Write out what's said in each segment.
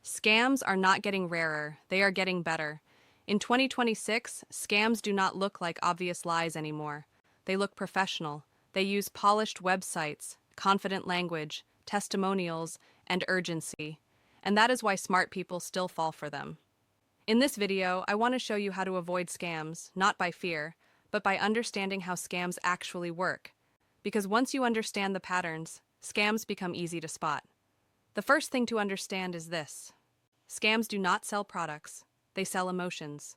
Scams are not getting rarer, they are getting better. In 2026, scams do not look like obvious lies anymore. They look professional. They use polished websites, confident language, testimonials, and urgency. And that is why smart people still fall for them. In this video, I want to show you how to avoid scams, not by fear, but by understanding how scams actually work. Because once you understand the patterns, scams become easy to spot. The first thing to understand is this. Scams do not sell products, they sell emotions.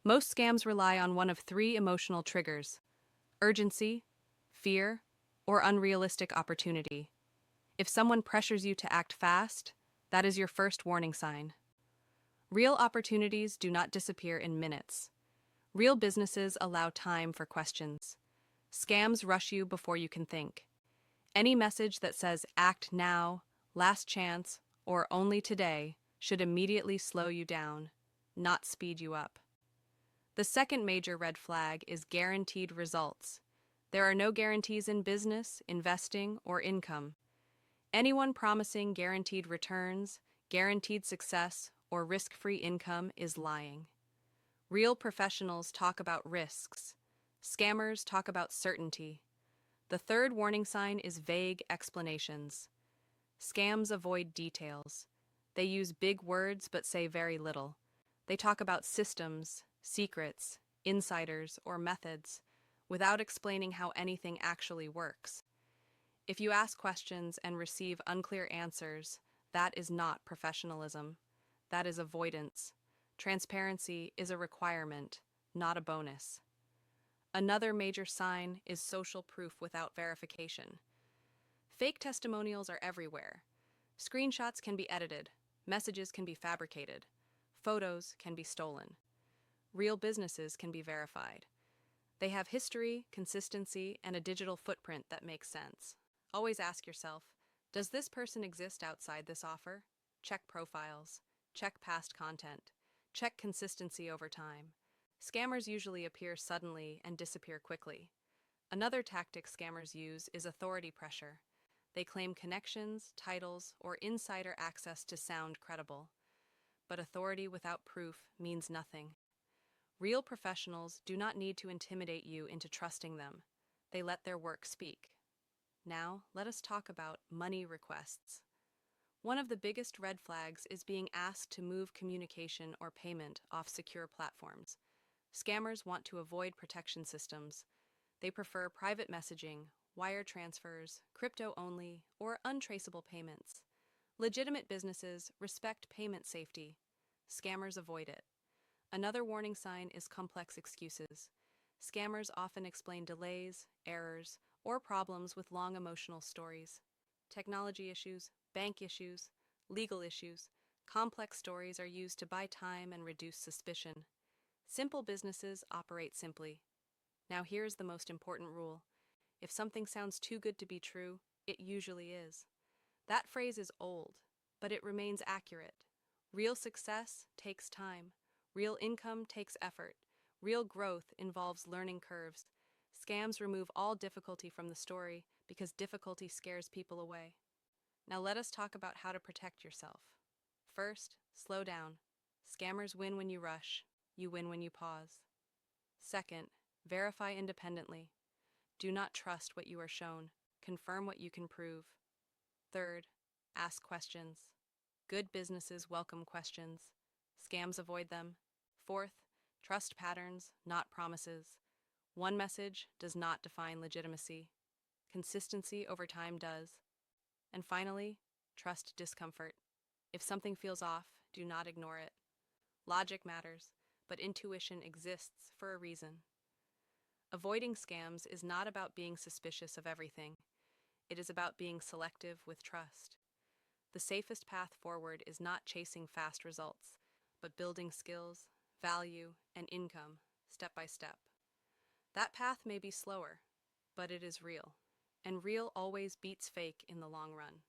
Most scams rely on one of three emotional triggers: urgency, fear, or unrealistic opportunity. If someone pressures you to act fast, that is your first warning sign. Real opportunities do not disappear in minutes. Real businesses allow time for questions. Scams rush you before you can think. Any message that says act now, last chance, or only today should immediately slow you down, not speed you up. The second major red flag is guaranteed results. There are no guarantees in business, investing, or income. Anyone promising guaranteed returns, guaranteed success, or risk-free income is lying. Real professionals talk about risks. Scammers talk about certainty. The third warning sign is vague explanations. Scams avoid details. They use big words but say very little. They talk about systems, secrets, insiders, or methods without explaining how anything actually works. If you ask questions and receive unclear answers, that is not professionalism. That is avoidance. Transparency is a requirement, not a bonus. Another major sign is social proof without verification. Fake testimonials are everywhere. Screenshots can be edited, messages can be fabricated, photos can be stolen. Real businesses can be verified. They have history, consistency, and a digital footprint that makes sense. Always ask yourself, does this person exist outside this offer? Check profiles. Check past content. Check consistency over time. Scammers usually appear suddenly and disappear quickly. Another tactic scammers use is authority pressure. They claim connections, titles, or insider access to sound credible. But authority without proof means nothing. Real professionals do not need to intimidate you into trusting them. They let their work speak. Now, let us talk about money requests. One of the biggest red flags is being asked to move communication or payment off secure platforms. Scammers want to avoid protection systems. They prefer private messaging, wire transfers, crypto only, or untraceable payments. Legitimate businesses respect payment safety. Scammers avoid it. Another warning sign is complex excuses. Scammers often explain delays, errors, or problems with long emotional stories. Technology issues, bank issues, legal issues, complex stories are used to buy time and reduce suspicion. Simple businesses operate simply. Now here's the most important rule. If something sounds too good to be true, it usually is. That phrase is old, but it remains accurate. Real success takes time. Real income takes effort. Real growth involves learning curves. Scams remove all difficulty from the story because difficulty scares people away. Now let us talk about how to protect yourself. First, slow down. Scammers win when you rush. You win when you pause. Second, verify independently. Do not trust what you are shown. Confirm what you can prove. Third, ask questions. Good businesses welcome questions. Scams avoid them. Fourth, trust patterns, not promises. One message does not define legitimacy. Consistency over time does. And finally, trust discomfort. If something feels off, do not ignore it. Logic matters, but intuition exists for a reason. Avoiding scams is not about being suspicious of everything. It is about being selective with trust. The safest path forward is not chasing fast results, but building skills, value, and income step by step. That path may be slower, but it is real, and real always beats fake in the long run.